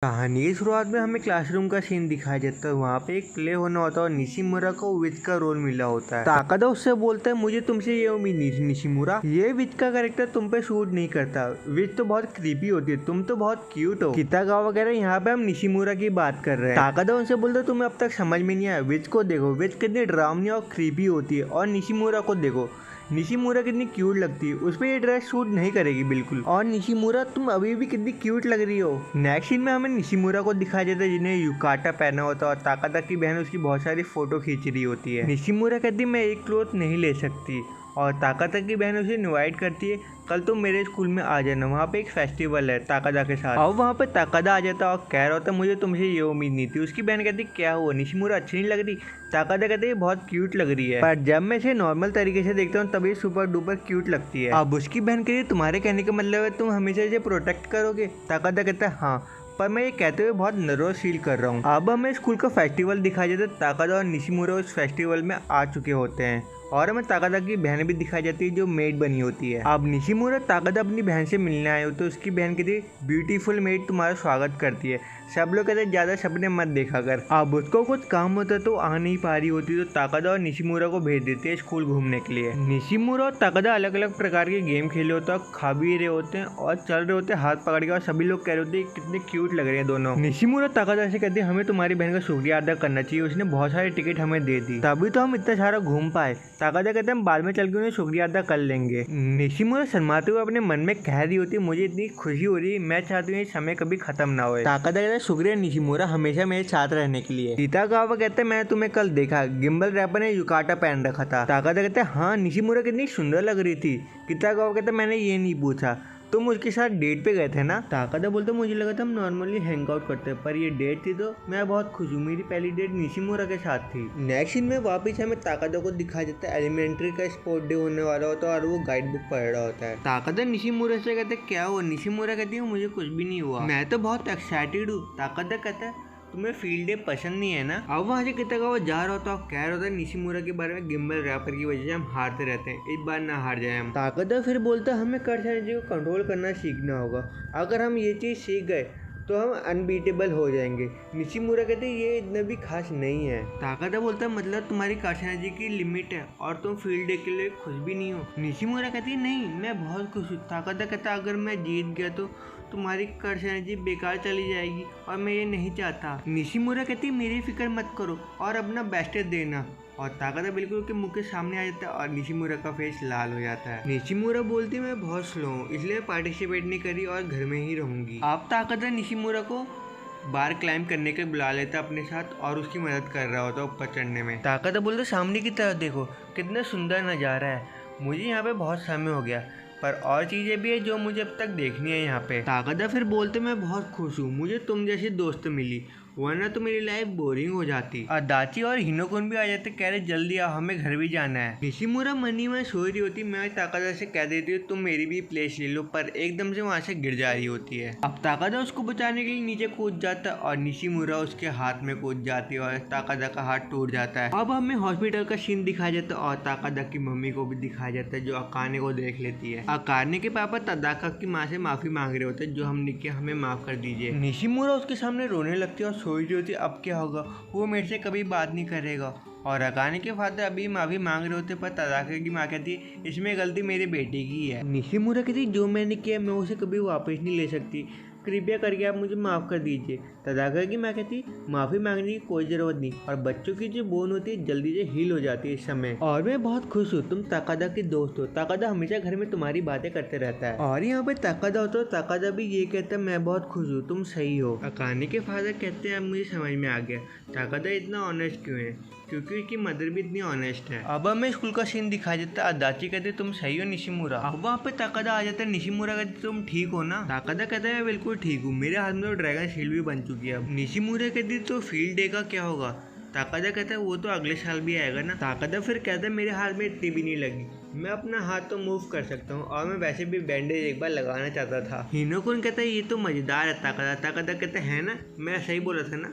कहानी की शुरुआत में हमें क्लासरूम का सीन दिखाया जाता है। वहाँ पे एक प्ले होना होता है और निशिमुरा को विच का रोल मिला होता है। ताकादा उससे बोलता है मुझे तुमसे ये उम्मीद नहीं थी निशिमुरा, ये विच का कैरेक्टर तुम पे शूट नहीं करता। विच तो बहुत क्रीपी होती है, तुम तो बहुत क्यूट हो। कितागावा वगैरह। यहाँ पे हम निशिमुरा की बात कर रहे हैं। ताकादा उनसे बोलता है तुम्हें अब तक समझ में नहीं आया, विच को देखो, विच कितनी डरावनी और क्रीपी होती है। और निशिमुरा को देखो, निशिमुरा कितनी क्यूट लगती है, उस पर ये ड्रेस सूट नहीं करेगी बिल्कुल। और निशिमुरा तुम अभी भी कितनी क्यूट लग रही हो। नेक्स्ट सीन में हमें निशिमुरा को दिखाया जाता है जिन्हें युकाटा पहना होता है और ताकादा की बहन उसकी बहुत सारी फोटो खींच रही होती है। निशिमुरा कहती मैं एक क्लोथ नहीं ले सकती और ताकादा की बहन उसे इनवाइट करती है, कल तुम मेरे स्कूल में आ जाना, वहाँ पे एक फेस्टिवल है ताकादा के साथ। और वहाँ पे ताकादा आ जाता है और कह रहा होता मुझे तुमसे ये उम्मीद नहीं थी। उसकी बहन कहती क्या हुआ निशिमुरा, अच्छी नहीं लग रही? ताकादा कहते ये बहुत क्यूट लग रही है, पर जब मैं इसे नॉर्मल तरीके से देखता हूँ तभी सुपर डुपर क्यूट लगती है। अब उसकी बहन कहती तुम्हारे कहने का मतलब है तुम हमेशा इसे प्रोटेक्ट करोगे? ताकादा कहता है हाँ, पर मैं ये कहते हुए बहुत नर्वस फील कर रहा हूँ। अब हमें स्कूल का फेस्टिवल दिखाया जाता है। ताकादा और निशिमुरा उस फेस्टिवल में आ चुके होते हैं और हमें ताकादा की बहन भी दिखाई जाती है जो मेड बनी होती है। अब निशिमुरा ताकादा अपनी बहन से मिलने आए हो तो उसकी बहन कहती है ब्यूटीफुल मेड तुम्हारा स्वागत करती है। सब लोग कहते हैं ज्यादा सपने मत देखा कर। अब उसको कुछ काम होता है तो आ नहीं पा रही होती तो ताकादा और निशिमुरा को भेज देती है स्कूल घूमने के लिए। निशिमुरा और ताकादा अलग अलग प्रकार के गेम खेले होते हैं, खा भी रहे होते हैं और चल रहे होते हैं हाथ पकड़ के और सभी लोग कह रहे होते हैं कितने क्यूट लग रहे हैं दोनों। निशिमुरा ताकादा से कहते हैं हमें तुम्हारी बहन का शुक्रिया अदा करना चाहिए, उसने बहुत सारे टिकट हमें दे दी तभी तो हम इतना सारा घूम पाए। ताकादा कहते हैं हम बाद में चल के उन्हें शुक्रिया अदा कर लेंगे। निशिमुरा शर्माते हुए अपने मन में कह रही होती है मुझे इतनी खुशी हो रही है, मैं चाहती हूँ ये समय कभी खत्म ना हो। ताकादा कहता है शुक्रिया निशिमुरा हमेशा मेरे साथ रहने के लिए। कितागावा कहते हैं मैं तुम्हें कल देखा, गिम्बल रैपर ने युकाटा पहन रखा था। ताकादा कहते हैं हाँ निशिमुरा कितनी सुंदर लग रही थी। कितागावा कहते हैं मैंने ये नहीं पूछा, तुम उसके साथ डेट पे गए थे ना? ताकादा बोलते मुझे लगा था हम नॉर्मली हैंग आउट करते हैं पर ये डेट थी तो मैं बहुत खुश हूँ, मेरी पहली डेट निशिमुरा के साथ थी। नेक्स्ट सीन में वापस हमें ताकादा को दिखाया जाता है एलिमेंट्री का स्पोर्ट डे होने वाला होता है और वो गाइड बुक पढ़ रहा होता है। ताकादा निशिमुरा से कहते क्या हुआ? निशिमुरा कहती है मुझे कुछ भी नहीं हुआ, मैं तो बहुत एक्साइटेड हूँ। ताकादा कहता है तुम्हें फील्ड डे पसंद नहीं है ना? अब वहाँ से कितागावा जा रहा होता है, कह रहा होता है निशिमुरा के बारे में गिम्बल रैपर की वजह से हम हारते रहते हैं, इस बार ना हार जाए हम। ताकादा फिर बोलता है हमें कर्ज एनर्जी को कंट्रोल करना सीखना होगा, अगर हम ये चीज़ सीख गए तो हम अनबीटेबल हो जाएंगे। निशिमुरा कहते हैं ये इतना भी खास नहीं है। ताकादा बोलता है मतलब तुम्हारी कर्ज एनर्जी की लिमिट है और तुम फील्ड डे के लिए खुश भी नहीं हो। निशिमुरा कहती है नहीं मैं बहुत खुश हूँ। ताकादा कहता है अगर मैं जीत गया तो तुम्हारी कर्ज एनर्जी बेकार चली जाएगी और मैं ये नहीं चाहता। निशिमुरा कहती है मेरी फिक्र मत करो और अपना बेस्ट देना। और ताकादा बिल्कुल के मुंह के सामने आ जाता है और निशिमुरा का फेस लाल हो जाता है। निशिमुरा बोलती है मैं बहुत स्लो हूँ इसलिए पार्टिसिपेट नहीं करी और घर में ही रहूंगी। अब ताकादा निशिमुरा को बार क्लाइंब करने के बुला लेता है अपने साथ और उसकी मदद कर रहा होता है ऊपर चढ़ने में। ताकादा बोलता सामने की तरफ देखो कितना सुंदर नज़ारा है, मुझे यहाँ पे बहुत समय हो गया पर और चीज़ें भी है जो मुझे अब तक देखनी है यहाँ पे। ताकादा फिर बोलते मैं बहुत खुश हूँ मुझे तुम जैसी दोस्त मिली, वरना तो मेरी लाइफ बोरिंग हो जाती। अदाची और हिनोकुन भी आ जाते, कह रहे जल्दी आओ हमें घर भी जाना है। निशिमुरा मनी में सो रही होती, मैं ताकादा से कह देती हूँ तुम मेरी भी प्लेस ले लो, पर एकदम से वहाँ से गिर जा रही होती है। अब ताकादा उसको बचाने के लिए नीचे कूद जाता है और निशिमुरा उसके हाथ में कूद जाती है और ताकादा का हाथ टूट जाता है। अब हमें हॉस्पिटल का सीन दिखाया जाता है और ताकादा की मम्मी को भी दिखाया जाता है जो अकाने को देख लेती है। अकाने के पापा तदाका की माँ से माफी मांग रहे होते हैं जो हमने किया हमें माफ कर दीजिए। निशिमुरा उसके सामने रोने लगती है और सोच रही होती अब क्या होगा, वो मेरे से कभी बात नहीं करेगा। और अकाने के फादर अभी माफी मांग रहे होते पर तदाका की माँ कहती है इसमें गलती मेरे बेटे की है। निशिमुरा कहती जो मैंने किया मैं उसे कभी वापस नहीं ले सकती, कृपया करके आप मुझे माफ़ कर दीजिए। तदाका की माँ कहती माफ़ी मांगने की कोई ज़रूरत नहीं और बच्चों की जो बोन होती है जल्दी से हील हो जाती है इस समय। और मैं बहुत खुश हूँ तुम ताकादा की दोस्त हो, ताकादा हमेशा घर में तुम्हारी बातें करते रहता है। और यहाँ पे ताकादा होता है, ताकादा भी ये कहता है मैं बहुत खुश हूँ तुम सही हो। अकाने के फादर कहते हैं अब मुझे समझ में आ गया ताकादा इतना ऑनेस्ट क्यों है, क्योंकि उसकी मदर भी इतनी ऑनेस्ट है। अब हमें स्कूल का सीन दिखाया जाता है, अदाची कहते तुम सही हो निशिमुरा। अब वहाँ पे ताकादा आ जाता है, निशिमुरा कहते तुम ठीक हो ना? ताकादा कहता है मैं बिल्कुल ठीक हूँ, मेरे हाथ में तो ड्रैगन शील्ड भी बन चुकी है। अब निशिमुरा कहती तो फील्ड डे का क्या होगा? ताकादा कहता है वो तो अगले साल भी आएगा ना। ताकादा फिर कहता है मेरे हाथ में इतनी भी नहीं लगी, मैं अपना हाथ तो मूव कर सकता हूँ और मैं वैसे भी बैंडेज एक बार लगाना चाहता था। हिनोकुन कहता है ये तो मजेदार है ताकादा। ताकादा कहता है ना मैं सही बोला था ना।